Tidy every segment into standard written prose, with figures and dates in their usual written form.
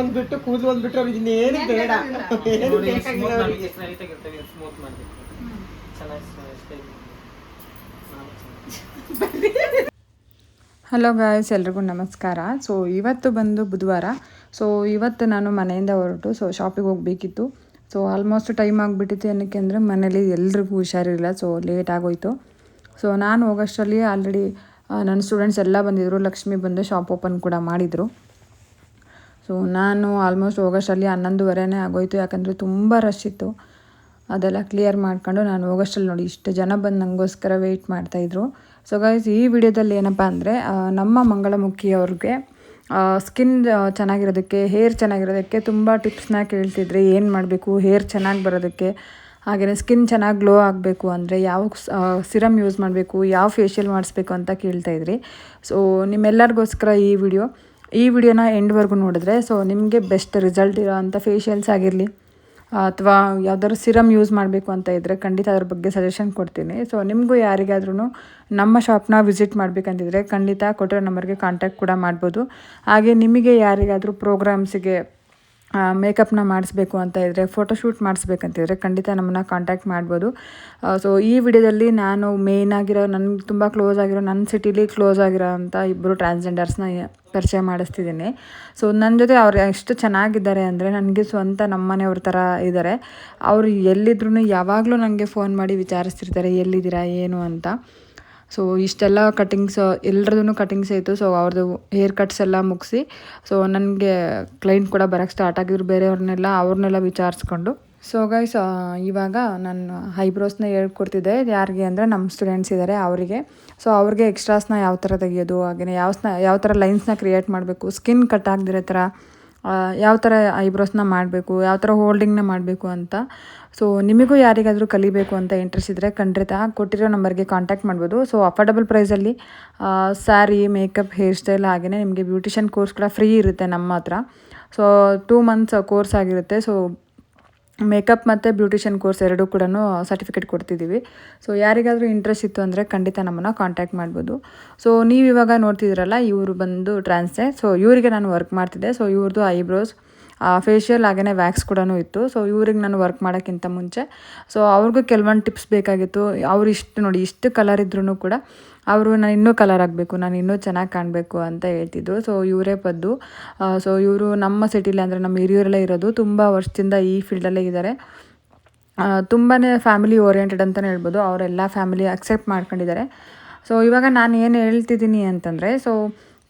ಒಂದ್ ಬಿಟ್ಟು ಕೂದಲು ಒಂದ್ ಬಿಟ್ಟು ಅವ್ರಿಗೆ ಇನ್ನೇನು ಬೇಡ. ಹಲೋ ಗಾಯ್ಸ್, ಎಲ್ರಿಗೂ ನಮಸ್ಕಾರ. ಸೊ ಇವತ್ತು ಬಂದು ಬುಧವಾರ. ಸೊ ಇವತ್ತು ನಾನು ಮನೆಯಿಂದ ಹೊರಟು ಶಾಪಿಗೆ ಹೋಗಬೇಕಿತ್ತು. ಸೊ ಆಲ್ಮೋಸ್ಟ್ ಟೈಮ್ ಆಗಿಬಿಟ್ಟಿತ್ತು. ಏನಕ್ಕೆ ಅಂದರೆ ಮನೇಲಿ ಎಲ್ರಿಗೂ ಹುಷಾರಿರಲಿಲ್ಲ. ಸೊ ಲೇಟ್ ಆಗೋಯಿತು. ಸೊ ನಾನು ಹೋಗೋಷ್ಟರಲ್ಲಿ ಆಲ್ರೆಡಿ ನನ್ನ ಸ್ಟೂಡೆಂಟ್ಸ್ ಎಲ್ಲ ಬಂದಿದ್ದರು. ಲಕ್ಷ್ಮಿ ಬಂದು ಶಾಪ್ ಓಪನ್ ಕೂಡ ಮಾಡಿದರು. ಸೊ ನಾನು ಆಲ್ಮೋಸ್ಟ್ ಹೋಗೋಷ್ಟರಲ್ಲಿ 11:30 ಆಗೋಯಿತು. ಯಾಕಂದರೆ ತುಂಬ ರಶ್ ಇತ್ತು. ಅದೆಲ್ಲ ಕ್ಲಿಯರ್ ಮಾಡ್ಕೊಂಡು ನಾನು ಹೋಗೋಷ್ಟರಲ್ಲಿ ನೋಡಿ ಇಷ್ಟು ಜನ ಬಂದು ನನಗೋಸ್ಕರ ವೆಯ್ಟ್ ಮಾಡ್ತಾಯಿದ್ರು. ಸೊ ಗೈಸ್, ಈ ವಿಡಿಯೋದಲ್ಲಿ ಏನಪ್ಪ ಅಂದರೆ ನಮ್ಮ ಮಂಗಳಮುಖಿಯವ್ರಿಗೆ ಸ್ಕಿನ್ ಚೆನ್ನಾಗಿರೋದಕ್ಕೆ, ಹೇರ್ ಚೆನ್ನಾಗಿರೋದಕ್ಕೆ ತುಂಬ ಟಿಪ್ಸ್ನ ಕೇಳ್ತಿದ್ರೆ ಏನು ಮಾಡಬೇಕು, ಹೇರ್ ಚೆನ್ನಾಗಿ ಬರೋದಕ್ಕೆ, ಹಾಗೆಯೇ ಸ್ಕಿನ್ ಚೆನ್ನಾಗಿ ಗ್ಲೋ ಆಗಬೇಕು ಅಂದರೆ ಯಾವ ಸಿರಮ್ ಯೂಸ್ ಮಾಡಬೇಕು, ಯಾವ ಫೇಶಿಯಲ್ ಮಾಡಿಸ್ಬೇಕು ಅಂತ ಕೇಳ್ತಾಯಿದ್ರಿ. ಸೊ ನಿಮ್ಮೆಲ್ಲರಿಗೋಸ್ಕರ ಈ ವಿಡಿಯೋನ ಎಂಡ್ವರೆಗೂ ನೋಡಿದ್ರೆ ಸೊ ನಿಮಗೆ ಬೆಸ್ಟ್ ರಿಸಲ್ಟ್ ಇರೋ ಅಂಥ ಫೇಶಿಯಲ್ಸ್ ಆಗಿರಲಿ ಅಥವಾ ಯಾವ್ದಾದ್ರು ಸಿರಮ್ ಯೂಸ್ ಮಾಡಬೇಕು ಅಂತ ಇದ್ದರೆ ಖಂಡಿತ ಅದ್ರ ಬಗ್ಗೆ ಸಜೆಷನ್ ಕೊಡ್ತೀನಿ. ಸೊ ನಿಮಗೂ ಯಾರಿಗಾದ್ರೂ ನಮ್ಮ ಶಾಪ್ನ ವಿಸಿಟ್ ಮಾಡಬೇಕಂತಿದ್ರೆ ಖಂಡಿತ ಕೊಟ್ಟಿರೋ ನಂಬರ್ಗೆ ಕಾಂಟ್ಯಾಕ್ಟ್ ಕೂಡ ಮಾಡ್ಬೋದು. ಹಾಗೆ ನಿಮಗೆ ಯಾರಿಗಾದರೂ ಪ್ರೋಗ್ರಾಮ್ಸಿಗೆ ಮೇಕಪ್ನ ಮಾಡಿಸ್ಬೇಕು ಅಂತ ಇದ್ದರೆ, ಫೋಟೋಶೂಟ್ ಮಾಡಿಸ್ಬೇಕಂತಿದ್ರೆ ಖಂಡಿತ ನಮ್ಮನ್ನು ಕಾಂಟ್ಯಾಕ್ಟ್ ಮಾಡ್ಬೋದು. ಸೊ ಈ ವಿಡಿಯೋದಲ್ಲಿ ನಾನು ಮೇಯ್ನ್ ಆಗಿರೋ, ನನಗೆ ತುಂಬ ಕ್ಲೋಸ್ ಆಗಿರೋ, ನನ್ನ ಸಿಟಿಲಿ ಕ್ಲೋಸ್ ಆಗಿರೋ ಅಂಥ ಇಬ್ಬರು ಟ್ರಾನ್ಸ್ಜೆಂಡರ್ಸ್ನ ಪರಿಚಯ ಮಾಡಿಸ್ತಿದ್ದೀನಿ. ಸೊ ನನ್ನ ಜೊತೆ ಅವ್ರು ಎಷ್ಟು ಚೆನ್ನಾಗಿದ್ದಾರೆ ಅಂದರೆ ನನಗೆ ಸ್ವಂತ ನಮ್ಮ ಮನೆಯವ್ರ ಥರ ಇದ್ದಾರೆ. ಅವರು ಎಲ್ಲಿದ್ರೂ ಯಾವಾಗಲೂ ನನಗೆ ಫೋನ್ ಮಾಡಿ ವಿಚಾರಿಸ್ತಿರ್ತಾರೆ ಎಲ್ಲಿದ್ದೀರಾ ಏನು ಅಂತ. ಸೊ ಇಷ್ಟೆಲ್ಲ ಕಟಿಂಗ್ಸ್ ಎಲ್ಲರದೂ ಕಟಿಂಗ್ಸ್ ಆಯಿತು. ಸೊ ಅವ್ರದ್ದು ಹೇರ್ ಕಟ್ಸ್ ಎಲ್ಲ ಮುಗಿಸಿ ಸೊ ನನಗೆ ಕ್ಲೈಂಟ್ ಕೂಡ ಬರೋಕ್ಕೆ ಸ್ಟಾರ್ಟ್ ಆಗಿದ್ರು. ಅವ್ರನ್ನೆಲ್ಲ ವಿಚಾರಿಸ್ಕೊಂಡು ಸೊ ಗೈಸ್, ಇವಾಗ ನಾನು ಐಬ್ರೋಸ್ನ ಹೇಳ್ಕೊಡ್ತಿದ್ದೆ. ಯಾರಿಗೆ ಅಂದರೆ ನಮ್ಮ ಸ್ಟೂಡೆಂಟ್ಸ್ ಇದ್ದಾರೆ ಅವರಿಗೆ. ಸೊ ಅವ್ರಿಗೆ ಎಕ್ಸ್ಟ್ರಾಸ್ನ ಯಾವ ಥರ ತೆಗಿಯೋದು, ಹಾಗೆಯೇ ಯಾವ ಥರ ಲೈನ್ಸ್ನ ಕ್ರಿಯೇಟ್ ಮಾಡಬೇಕು, ಸ್ಕಿನ್ ಕಟ್ ಆಗದಿರೋ ಥರ ಯಾವ ಥರ ಐಬ್ರೋಸ್ನ ಮಾಡಬೇಕು, ಯಾವ ಥರ ಹೋಲ್ಡಿಂಗ್ನ ಮಾಡಬೇಕು ಅಂತ. ಸೊ ನಿಮಗೂ ಯಾರಿಗಾದರೂ ಕಲಿಬೇಕು ಅಂತ ಇಂಟ್ರೆಸ್ಟ್ ಇದ್ದರೆ ಖಂಡಿತ ಕೊಟ್ಟಿರೋ ನಂಬರ್ಗೆ ಕಾಂಟ್ಯಾಕ್ಟ್ ಮಾಡ್ಬೋದು. ಸೊ ಅಫೋರ್ಡಬಲ್ ಪ್ರೈಸಲ್ಲಿ ಸ್ಯಾರಿ, ಮೇಕಪ್, ಹೇರ್ ಸ್ಟೈಲ್ ಹಾಗೆಯೇ ನಿಮಗೆ ಬ್ಯೂಟಿಷಿಯನ್ ಕೋರ್ಸ್ ಕೂಡ ಫ್ರೀ ಇರುತ್ತೆ ನಮ್ಮ ಹತ್ರ. ಸೊ 2 months ಕೋರ್ಸ್ ಆಗಿರುತ್ತೆ. ಸೊ ಮೇಕಪ್ ಮತ್ತು ಬ್ಯೂಟಿಷಿಯನ್ ಕೋರ್ಸ್ ಎರಡೂ ಕೂಡ ಸರ್ಟಿಫಿಕೇಟ್ ಕೊಡ್ತಿದ್ದೀವಿ. ಸೊ ಯಾರಿಗಾದರೂ ಇಂಟ್ರೆಸ್ಟ್ ಇತ್ತು ಅಂದರೆ ಖಂಡಿತ ನಮ್ಮನ್ನು ಕಾಂಟ್ಯಾಕ್ಟ್ ಮಾಡ್ಬೋದು. ಸೊ ನೀವು ಇವಾಗ ನೋಡ್ತಿದ್ದೀರಲ್ಲ, ಇವರು ಬಂದು ಟ್ರಾನ್ಸ್ಜೆ. ಸೊ ಇವರಿಗೆ ನಾನು ವರ್ಕ್ ಮಾಡ್ತಿದ್ದೆ. ಸೊ ಇವ್ರದ್ದು ಐಬ್ರೋಸ್, ಫೇಶಿಯಲ್ ಹಾಗೆಯೇ ವ್ಯಾಕ್ಸ್ ಕೂಡ ಇತ್ತು. ಸೊ ಇವ್ರಿಗೆ ನಾನು ವರ್ಕ್ ಮಾಡೋಕ್ಕಿಂತ ಮುಂಚೆ ಸೊ ಅವ್ರಿಗೂ ಕೆಲವೊಂದು ಟಿಪ್ಸ್ ಬೇಕಾಗಿತ್ತು. ಅವ್ರು ಇಷ್ಟು ಕಲರ್ ಇದ್ರೂ ಕೂಡ ಅವರು ನಾನು ಇನ್ನೂ ಕಲರ್ ಆಗಬೇಕು, ನಾನು ಇನ್ನೂ ಚೆನ್ನಾಗಿ ಕಾಣಬೇಕು ಅಂತ ಹೇಳ್ತಿದ್ರು. ಸೊ ಇವರೇ ಪದ್ದು. ಸೊ ಇವರು ನಮ್ಮ ಸಿಟಿಲಿ ಅಂದರೆ ನಮ್ಮ ಹಿರಿಯೂರಲ್ಲೇ ಇರೋದು. ತುಂಬ ವರ್ಷದಿಂದ ಈ ಫೀಲ್ಡಲ್ಲೇ ಇದ್ದಾರೆ. ತುಂಬಾ ಫ್ಯಾಮಿಲಿ ಓರಿಯೆಂಟೆಡ್ ಅಂತಲೇ ಹೇಳ್ಬೋದು. ಅವರೆಲ್ಲ ಫ್ಯಾಮಿಲಿ ಅಕ್ಸೆಪ್ಟ್ ಮಾಡ್ಕೊಂಡಿದ್ದಾರೆ. ಸೊ ಇವಾಗ ನಾನು ಏನು ಹೇಳ್ತಿದ್ದೀನಿ ಅಂತಂದರೆ, ಸೊ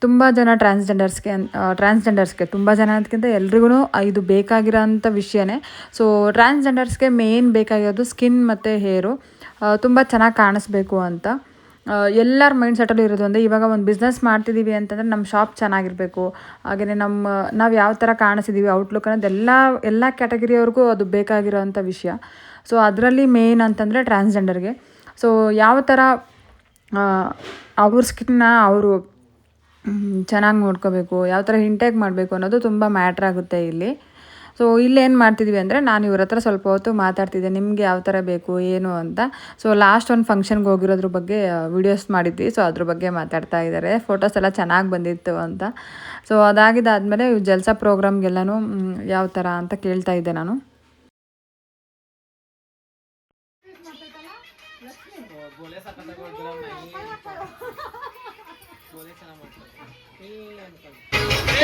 ತುಂಬ ಜನ ಟ್ರಾನ್ಸ್ಜೆಂಡರ್ಸ್ಗೆ ತುಂಬ ಜನ ಅದಕ್ಕಿಂತ ಎಲ್ರಿಗೂ ಇದು ಬೇಕಾಗಿರೋ ಅಂಥ ವಿಷಯನೇ. ಸೊ ಟ್ರಾನ್ಸ್ಜೆಂಡರ್ಸ್ಗೆ ಮೇನ್ ಬೇಕಾಗಿರೋದು ಸ್ಕಿನ್ ಮತ್ತು ಹೇರು ತುಂಬ ಚೆನ್ನಾಗಿ ಕಾಣಿಸ್ಬೇಕು ಅಂತ ಎಲ್ಲರ ಮೈಂಡ್ ಸೆಟಲ್ಲೂ ಇರೋದು. ಅಂದರೆ ಇವಾಗ ಒಂದು ಬಿಸ್ನೆಸ್ ಮಾಡ್ತಿದ್ದೀವಿ ಅಂತಂದರೆ ನಮ್ಮ ಶಾಪ್ ಚೆನ್ನಾಗಿರಬೇಕು, ಹಾಗೆಯೇ ನಾವು ಯಾವ ಥರ ಕಾಣಿಸಿದ್ದೀವಿ ಔಟ್ಲುಕ್ ಅನ್ನೋದು ಎಲ್ಲ ಕ್ಯಾಟಗರಿಯವ್ರಿಗೂ ಅದು ಬೇಕಾಗಿರೋ ಅಂಥ ವಿಷಯ. ಸೊ ಅದರಲ್ಲಿ ಮೇನ್ ಅಂತಂದರೆ ಟ್ರಾನ್ಸ್ಜೆಂಡರ್ಗೆ ಸೊ ಯಾವ ಥರ ಅವ್ರ ಸ್ಕಿನ್ನ ಅವರು ಚೆನ್ನಾಗಿ ನೋಡ್ಕೋಬೇಕು, ಯಾವ ಥರ ಇಂಟೇಕ್ ಮಾಡಬೇಕು ಅನ್ನೋದು ತುಂಬ ಮ್ಯಾಟ್ರ್ ಆಗುತ್ತೆ ಇಲ್ಲಿ. ಸೊ ಇಲ್ಲೇನು ಮಾಡ್ತಿದ್ವಿ ಅಂದರೆ, ನಾನು ಇವ್ರ ಹತ್ರ ಸ್ವಲ್ಪ ಹೊತ್ತು ಮಾತಾಡ್ತಿದ್ದೆ ನಿಮಗೆ ಯಾವ ಥರ ಬೇಕು ಏನು ಅಂತ. ಸೊ ಲಾಸ್ಟ್ ಒಂದು ಫಂಕ್ಷನ್ಗೆ ಹೋಗಿರೋದ್ರ ಬಗ್ಗೆ ವೀಡಿಯೋಸ್ ಮಾಡಿದ್ವಿ. ಸೊ ಅದ್ರ ಬಗ್ಗೆ ಮಾತಾಡ್ತಾ ಇದ್ದಾರೆ. ಫೋಟೋಸ್ ಎಲ್ಲ ಚೆನ್ನಾಗಿ ಬಂದಿತ್ತು ಅಂತ. ಸೊ ಅದಾಗಿದ್ದಾದಮೇಲೆ ಜಲ್ಸಾ ಪ್ರೋಗ್ರಾಮ್ಗೆಲ್ಲನೂ ಯಾವ ಥರ ಅಂತ ಕೇಳ್ತಾ ಇದ್ದೆ ನಾನು.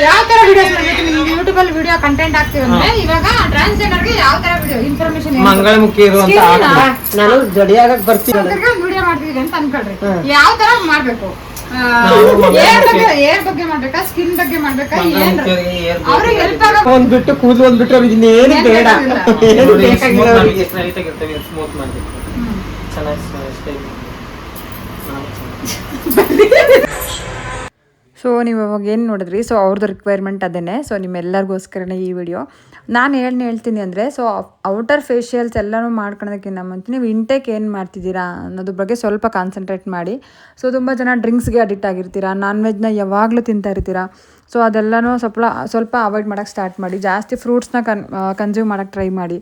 ಯಾವ ತರ ವಿಡಿಯೋಸ್ ಮಾಡಬೇಕು, ನೀವು ಯೂಟ್ಯೂಬ್ ಅಲ್ಲಿ ವಿಡಿಯೋ ಕಂಟೆಂಟ್ ಆಗ್ತೀವಿ ಅಂದ್ರೆ ಇವಾಗ ಟ್ರಾನ್ಸ್ಜೆಂಡರ್ಗೆ ಯಾವ ತರ ವಿಡಿಯೋ ಇನ್ಫಾರ್ಮೇಶನ್ ಮಂಗಳಮುಖಿ ಇರುವಂತ ನಾನು ಜಡಿಯಾಗಕ್ಕೆ ಬರ್ತೀನಿ ವಿಡಿಯೋ ಮಾಡ್ತಿದ್ದೀವಿ ಅಂತ ಅನ್ಕೊಳ್ರಿ. ಯಾವ ತರ ಮಾಡ್ಬೇಕು, ಏರ್ ಬಗ್ಗೆ ಮಾಡ್ಬೇಕಾ, ಸ್ಕಿನ್ ಬಗ್ಗೆ ಮಾಡ್ಬೇಕಾ, ಅವ್ರಿಗೆ ಹೆಲ್ಪ್ ಆಗ ಒಂದ್ ಬಿಟ್ಟು ಕೂದಲು ಒಂದ್ ಬಿಟ್ಟು ಅವ್ರಿಗೆ ಇನ್ನೇನು ಬೇಡ. ಸೊ ನೀವು ಅವಾಗ ಏನು ನೋಡಿದ್ರಿ, ಸೊ ಅವ್ರದ್ದು ರಿಕ್ವೈರ್ಮೆಂಟ್ ಅದೇ. ಸೊ ನಿಮ್ಮೆಲ್ಲರಿಗೋಸ್ಕರನೇ ಈ ವಿಡಿಯೋ. ನಾನು ಹೇಳ್ತೀನಿ ಅಂದರೆ, ಸೊ ಔಟರ್ ಫೇಶಿಯಲ್ಸ್ ಎಲ್ಲನೂ ಮಾಡ್ಕೊಳೋದಕ್ಕಿಂತ ಮುಂಚೆ ನೀವು ಇಂಟೇಕ್ ಏನು ಮಾಡ್ತಿದ್ದೀರಾ ಅನ್ನೋದ್ರ ಬಗ್ಗೆ ಸ್ವಲ್ಪ ಕಾನ್ಸಂಟ್ರೇಟ್ ಮಾಡಿ. ಸೊ ತುಂಬ ಜನ ಡ್ರಿಂಕ್ಸ್ಗೆ ಅಡಿಕ್ಟ್ ಆಗಿರ್ತೀರಾ, ನಾನ್ ವೆಜ್ನ ಯಾವಾಗಲೂ ತಿಂತಾ ಇರ್ತೀರಾ. ಸೊ ಅದೆಲ್ಲನೂ ಸ್ವಲ್ಪ ಅವಾಯ್ಡ್ ಮಾಡೋಕ್ಕೆ ಸ್ಟಾರ್ಟ್ ಮಾಡಿ. ಜಾಸ್ತಿ ಫ್ರೂಟ್ಸ್ನ ಕನ್ಸ್ಯೂಮ್ ಮಾಡೋಕ್ಕೆ ಟ್ರೈ ಮಾಡಿ.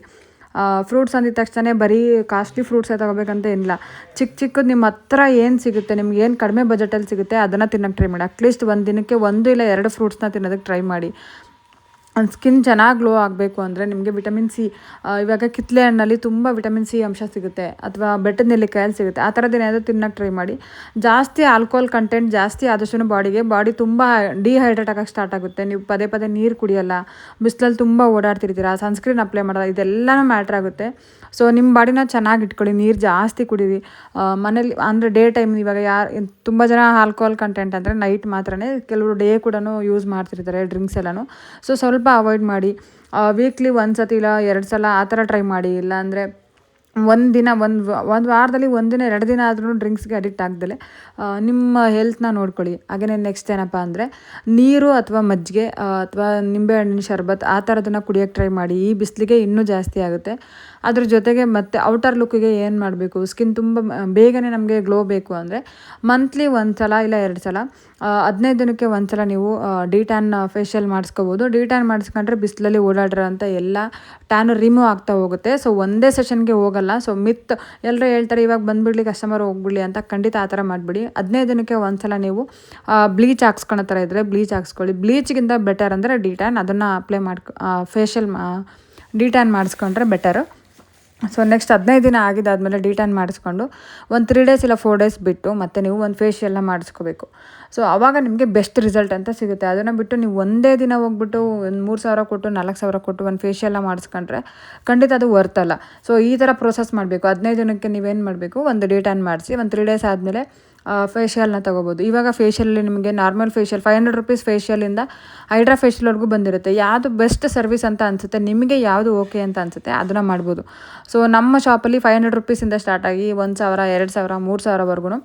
ಫ್ರೂಟ್ಸ್ ಅಂದಿದ ತಕ್ಷಣ ಬರೀ ಕಾಸ್ಟ್ಲಿ ಫ್ರೂಟ್ಸೇ ತೊಗೋಬೇಕಂತ ಏನಿಲ್ಲ. ಚಿಕ್ಕದು ನಿಮ್ಮ ಹತ್ರ ಏನು ಸಿಗುತ್ತೆ, ನಿಮ್ಗೆ ಏನು ಕಡಿಮೆ ಬಜೆಟಲ್ಲಿ ಸಿಗುತ್ತೆ ಅದನ್ನು ತಿನ್ನೋಕ್ಕೆ ಟ್ರೈ ಮಾಡಿ. ಅಟ್ಲೀಸ್ಟ್ ಒಂದು ದಿನಕ್ಕೆ 1 ಇಲ್ಲ 2 ಫ್ರೂಟ್ಸ್ನ ತಿನ್ನೋದಕ್ಕೆ ಟ್ರೈ ಮಾಡಿ. ಸ್ಕಿನ್ ಚೆನ್ನಾಗಿ ಗ್ಲೋ ಆಗಬೇಕು ಅಂದರೆ ನಿಮಗೆ ವಿಟಮಿನ್ ಸಿ, ಇವಾಗ ಕಿತ್ತಲೆ ಹಣ್ಣಲ್ಲಿ ತುಂಬ ವಿಟಮಿನ್ ಸಿ ಅಂಶ ಸಿಗುತ್ತೆ, ಅಥವಾ ಬೆಟ್ಟದ ನೆಲ್ಲಿಕಾಯಲ್ಲಿ ಸಿಗುತ್ತೆ. ಆ ಥರದ್ದು ಏನಾದರೂ ತಿನ್ನೋಕ್ಕೆ ಟ್ರೈ ಮಾಡಿ. ಜಾಸ್ತಿ ಆಲ್ಕೋಹಾಲ್ ಕಂಟೆಂಟ್ ಜಾಸ್ತಿ ಆದಷ್ಟು ಬಾಡಿ ತುಂಬ ಡಿಹೈಡ್ರೇಟ್ ಆಗೋಕ್ಕೆ ಸ್ಟಾರ್ಟ್ ಆಗುತ್ತೆ. ನೀವು ಪದೇ ಪದೇ ನೀರು ಕುಡಿಯೋಲ್ಲ, ಬಿಸಿಲಲ್ಲಿ ತುಂಬ ಓಡಾಡ್ತಿರ್ತೀರ, ಸನ್ಸ್ಕ್ರೀನ್ ಅಪ್ಲೈ ಮಾಡೋಲ್ಲ, ಇದೆಲ್ಲನೂ ಮ್ಯಾಟ್ರ್ ಆಗುತ್ತೆ. ಸೊ ನಿಮ್ಮ ಬಾಡಿನ ಚೆನ್ನಾಗಿ ಇಟ್ಕೊಳ್ಳಿ, ನೀರು ಜಾಸ್ತಿ ಕುಡೀರಿ. ಮನೇಲಿ ಅಂದರೆ ಡೇ ಟೈಮ್, ಇವಾಗ ತುಂಬ ಜನ ಆಲ್ಕೋಹಾಲ್ ಕಂಟೆಂಟ್ ಅಂದರೆ ನೈಟ್ ಮಾತ್ರನೇ, ಕೆಲವರು ಡೇ ಕೂಡ ಯೂಸ್ ಮಾಡ್ತಿರ್ತಾರೆ ಡ್ರಿಂಕ್ಸ್ ಎಲ್ಲನೂ. ಸೊ ಸ್ವಲ್ಪ ಅವಾಯ್ಡ್ ಮಾಡಿ. ವೀಕ್ಲಿ 1 ಸತಿ ಇಲ್ಲ 2 ಸಲ ಆ ಥರ ಟ್ರೈ ಮಾಡಿ. ಇಲ್ಲಾಂದರೆ ಒಂದು ವಾರದಲ್ಲಿ 1 ದಿನ 2 ದಿನ ಆದ್ರೂ ಡ್ರಿಂಕ್ಸ್ಗೆ ಅಡಿಕ್ಟ್ ಆಗ್ದಲೆ ನಿಮ್ಮ ಹೆಲ್ತ್ನ ನೋಡ್ಕೊಳ್ಳಿ. ಹಾಗೆಯೇ ನೆಕ್ಸ್ಟ್ ಏನಪ್ಪ ಅಂದರೆ ನೀರು ಅಥವಾ ಮಜ್ಜಿಗೆ ಅಥವಾ ನಿಂಬೆಹಣ್ಣಿನ ಶರ್ಬತ್ ಆ ಥರದನ್ನು ಕುಡಿಯೋಕ್ಕೆ ಟ್ರೈ ಮಾಡಿ. ಈ ಬಿಸಿಲಿಗೆ ಇನ್ನೂ ಜಾಸ್ತಿ ಆಗುತ್ತೆ. ಅದ್ರ ಜೊತೆಗೆ ಮತ್ತು ಔಟರ್ ಲುಕ್ಕಿಗೆ ಏನು ಮಾಡಬೇಕು, ಸ್ಕಿನ್ ತುಂಬ ಬೇಗನೆ ನಮಗೆ ಗ್ಲೋ ಬೇಕು ಅಂದರೆ ಮಂತ್ಲಿ 1 ಸಲ ಇಲ್ಲ 2 ಸಲ 15 ದಿನಕ್ಕೆ 1 ಸಲ ನೀವು ಡಿಟ್ಯಾನ್ ಫೇಶಿಯಲ್ ಮಾಡಿಸ್ಕೋಬೋದು. ಡಿಟ್ಯಾನ್ ಮಾಡಿಸ್ಕೊಂಡ್ರೆ ಬಿಸಿಲಲ್ಲಿ ಓಡಾಡಿರೋಂಥ ಎಲ್ಲ ಟ್ಯಾನು ರಿಮೂವ್ ಆಗ್ತಾ ಹೋಗುತ್ತೆ. ಸೊ ಒಂದೇ ಸೆಷನ್ಗೆ ಹೋಗಲ್ಲ. ಸೊ ಎಲ್ಲರೂ ಹೇಳ್ತಾರೆ ಇವಾಗ ಬಂದುಬಿಡ್ಲಿ ಕಸ್ಟಮರ್ ಹೋಗ್ಬಿಡ್ಲಿ ಅಂತ, ಖಂಡಿತ ಆ ಥರ ಮಾಡಿಬಿಡಿ. 15 ದಿನಕ್ಕೆ 1 ಸಲ ನೀವು ಬ್ಲೀಚ್ ಹಾಕ್ಸ್ಕೊಳೋ ಥರ ಇದ್ದರೆ ಬ್ಲೀಚ್ ಹಾಕ್ಸ್ಕೊಳ್ಳಿ. ಬ್ಲೀಚ್ಗಿಂತ ಬೆಟರ್ ಅಂದರೆ ಡಿಟ್ಯಾನ್, ಅದನ್ನು ಅಪ್ಲೈ ಫೇಶಿಯಲ್ ಡಿಟ್ಯಾನ್ ಮಾಡಿಸ್ಕೊಂಡ್ರೆ ಬೆಟರು. ಸೊ ನೆಕ್ಸ್ಟ್ 15 ದಿನ ಆಗಿದ್ದಾದಮೇಲೆ ಡಿಟ್ಯಾನ್ ಮಾಡಿಸ್ಕೊಂಡು ಒಂದು 3 ಡೇಸ್ ಇಲ್ಲ 4 ಡೇಸ್ ಬಿಟ್ಟು ಮತ್ತೆ ನೀವು ಒಂದು ಫೇಶಿಯಲ್ನ ಮಾಡಿಸ್ಕೋಬೇಕು. ಸೊ ಆವಾಗ ನಿಮಗೆ ಬೆಸ್ಟ್ ರಿಸಲ್ಟ್ ಅಂತ ಸಿಗುತ್ತೆ. ಅದನ್ನು ಬಿಟ್ಟು ನೀವು ಒಂದೇ ದಿನ ಹೋಗ್ಬಿಟ್ಟು ಒಂದು 3,000 ಕೊಟ್ಟು 4,000 ಕೊಟ್ಟು ಒಂದು ಫೇಶಿಯಲ್ನ ಮಾಡಿಸ್ಕೊಂಡ್ರೆ ಖಂಡಿತ ಅದು ವರ್ತಲ್ಲ. ಸೊ ಈ ಥರ ಪ್ರೋಸೆಸ್ ಮಾಡಬೇಕು. 15 ದಿನಕ್ಕೆ ನೀವೇನು ಮಾಡಬೇಕು, ಒಂದು ಡಿಟ್ಯಾನ್ ಮಾಡಿಸಿ ಒಂದು 3 ಡೇಸ್ ಆದಮೇಲೆ ಫೇಶಿಯಲ್ನ ತೊಗೋಬೋದು. ಇವಾಗ ಫೇಶಿಯಲಲ್ಲಿ ನಿಮಗೆ ನಾರ್ಮಲ್ ಫೇಶಿಯಲ್ 500 ರೂಪೀಸ್ ಫೇಶಿಯಲಿಂದ ಹೈಡ್ರಾ ಫೇಶಿಯಲ್ವರೆಗೂ ಬಂದಿರುತ್ತೆ. ಯಾವುದು ಬೆಸ್ಟ್ ಸರ್ವಿಸ್ ಅಂತ ಅನಿಸುತ್ತೆ, ನಿಮಗೆ ಯಾವುದು ಓಕೆ ಅಂತ ಅನಿಸುತ್ತೆ ಅದನ್ನು ಮಾಡ್ಬೋದು. ಸೊ ನಮ್ಮ ಶಾಪಲ್ಲಿ 500 ರೂಪೀಸಿಂದ ಸ್ಟಾರ್ಟ್ ಆಗಿ 1,000, 2,000, 3,000ವರೆಗೂ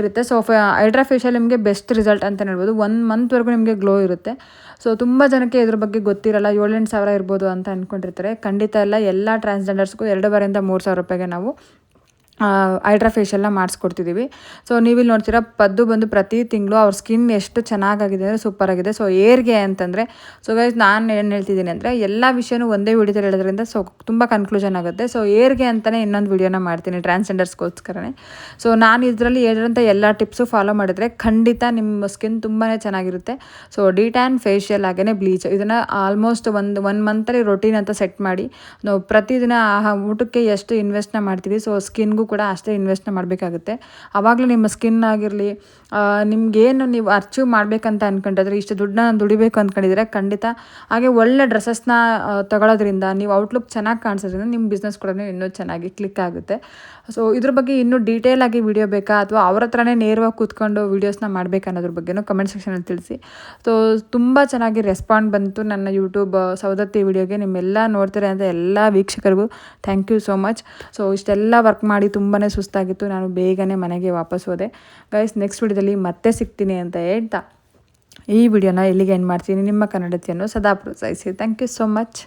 ಇರುತ್ತೆ. ಸೊ ಹೈಡ್ರಾ ಫೇಶಿಯಲ್ ನಿಮಗೆ ಬೆಸ್ಟ್ ರಿಸಲ್ಟ್ ಅಂತ ಹೇಳ್ಬೋದು. 1 ಮಂತ್ವರೆಗೂ ನಿಮಗೆ ಗ್ಲೋ ಇರುತ್ತೆ. ಸೊ ತುಂಬ ಜನಕ್ಕೆ ಇದ್ರ ಬಗ್ಗೆ ಗೊತ್ತಿರಲ್ಲ, 7-8 ಸಾವಿರ ಇರ್ಬೋದು ಅಂತ ಅಂದ್ಕೊಂಡಿರ್ತಾರೆ. ಖಂಡಿತ ಎಲ್ಲ ಟ್ರಾನ್ಸ್ಜೆಂಡರ್ಸ್ಗೂ 2,500 to 3,000 ರೂಪಾಯಿಗೆ ನಾವು ಹೈಡ್ರಾ ಫೇಶಿಯಲ್ನ ಮಾಡಿಸ್ಕೊಡ್ತಿದ್ದೀವಿ. ಸೊ ನೀವಿಲ್ಲಿ ನೋಡ್ತೀರಾ ಪದ್ದು ಬಂದು ಪ್ರತಿ ತಿಂಗಳು ಅವ್ರ ಸ್ಕಿನ್ ಎಷ್ಟು ಚೆನ್ನಾಗಾಗಿದೆ ಅಂದರೆ ಸೂಪರಾಗಿದೆ. ಸೊ ಏರ್ಗೆ ಅಂತಂದರೆ ಗೈಸ್ ನಾನು ಏನು ಹೇಳ್ತಿದ್ದೀನಿ ಅಂದರೆ ಎಲ್ಲ ವಿಷಯನೂ ಒಂದೇ ವಿಡಿಯೋದಲ್ಲಿ ಹೇಳೋದ್ರಿಂದ ಸೊ ತುಂಬ ಕನ್ಕ್ಲೂಷನ್ ಆಗುತ್ತೆ. ಸೊ ಏರ್ಗೆ ಅಂತಲೇ ಇನ್ನೊಂದು ವಿಡಿಯೋನ ಮಾಡ್ತೀನಿ ಟ್ರಾನ್ಸ್ಜೆಂಡರ್ಸ್ಗೋಸ್ಕರನೇ. ಸೊ ನಾನು ಇದರಲ್ಲಿ ಹೇಳಿರೋಂಥ ಎಲ್ಲ ಟಿಪ್ಸು ಫಾಲೋ ಮಾಡಿದರೆ ಖಂಡಿತ ನಿಮ್ಮ ಸ್ಕಿನ್ ತುಂಬಾ ಚೆನ್ನಾಗಿರುತ್ತೆ. ಸೊ ಡಿಟ್ಯಾನ್, ಫೇಶಿಯಲ್ ಹಾಗೆಯೇ ಬ್ಲೀಚ್ ಇದನ್ನು ಆಲ್ಮೋಸ್ಟ್ ಒನ್ ಮಂತಲ್ಲಿ ರೊಟೀನ್ ಅಂತ ಸೆಟ್ ಮಾಡಿ ನಾವು ಪ್ರತಿದಿನ ಊಟಕ್ಕೆ ಎಷ್ಟು ಇನ್ವೆಸ್ಟ್ನ ಮಾಡ್ತೀವಿ, ಸೊ ಸ್ಕಿನ್ಗೂ ಕೂಡ ಅಷ್ಟೇ ಇನ್ವೆಸ್ಟ್ನ ಮಾಡಬೇಕಾಗುತ್ತೆ. ಆವಾಗಲೂ ನಿಮ್ಮ ಸ್ಕಿನ್ ಆಗಿರಲಿ, ನಿಮಗೇನು ನೀವು ಅಚೀವ್ ಮಾಡಬೇಕಂತ ಅಂದ್ಕೊಂಡಿದ್ರೆ, ಇಷ್ಟು ದುಡ್ಡನ್ನ ದುಡಿಬೇಕು ಅಂದ್ಕೊಂಡಿದ್ರೆ ಖಂಡಿತ ಹಾಗೆ ಒಳ್ಳೆ ಡ್ರೆಸ್ಸಸ್ನ ತಗೊಳ್ಳೋದ್ರಿಂದ ನೀವು ಔಟ್ಲುಕ್ ಚೆನ್ನಾಗಿ ಕಾಣಿಸೋದ್ರಿಂದ ನಿಮ್ಮ ಬಿಸ್ನೆಸ್ ಕೂಡ ಇನ್ನೂ ಚೆನ್ನಾಗಿ ಕ್ಲಿಕ್ ಆಗುತ್ತೆ. ಸೊ ಇದ್ರ ಬಗ್ಗೆ ಇನ್ನೂ ಡೀಟೇಲಾಗಿ ವಿಡಿಯೋ ಬೇಕಾ ಅಥವಾ ಅವ್ರ ಹತ್ರನೇ ನೇರವಾಗಿ ಕೂತ್ಕೊಂಡು ವೀಡಿಯೋಸ್ನ ಮಾಡಬೇಕು ಅನ್ನೋದ್ರ ಬಗ್ಗೆನೂ ಕಮೆಂಟ್ ಸೆಕ್ಷನಲ್ಲಿ ತಿಳಿಸಿ. ಸೊ ತುಂಬ ಚೆನ್ನಾಗಿ ರೆಸ್ಪಾಂಡ್ ಬಂತು ನನ್ನ ಯೂಟ್ಯೂಬ್ ಸೌದತ್ತಿ ವಿಡಿಯೋಗೆ. ನಿಮ್ಮೆಲ್ಲ ನೋಡ್ತಾರೆ ಅಂತ ಎಲ್ಲ ವೀಕ್ಷಕರಿಗೂ thank you so much. So ಇಷ್ಟೆಲ್ಲ ವರ್ಕ್ ಮಾಡಿ ತುಂಬಾ ಸುಸ್ತಾಗಿತ್ತು, ನಾನು ಬೇಗನೆ ಮನೆಗೆ ವಾಪಸ್ ಹೋದೆ. ಗೈಸ್ ನೆಕ್ಸ್ಟ್ ವಿಡಿಯೋದಲ್ಲಿ ಮತ್ತೆ ಸಿಗ್ತೀನಿ ಅಂತ ಹೇಳ್ತಾ ಈ ವಿಡಿಯೋನ ಇಲ್ಲಿಗೆ ಎಂಡ್ ಮಾಡ್ತೀನಿ. ನಿಮ್ಮ ಕನ್ನಡತಿಯನ್ನು ಸದಾ ಪ್ರೋತ್ಸಾಹಿಸಿ. Thank you so much.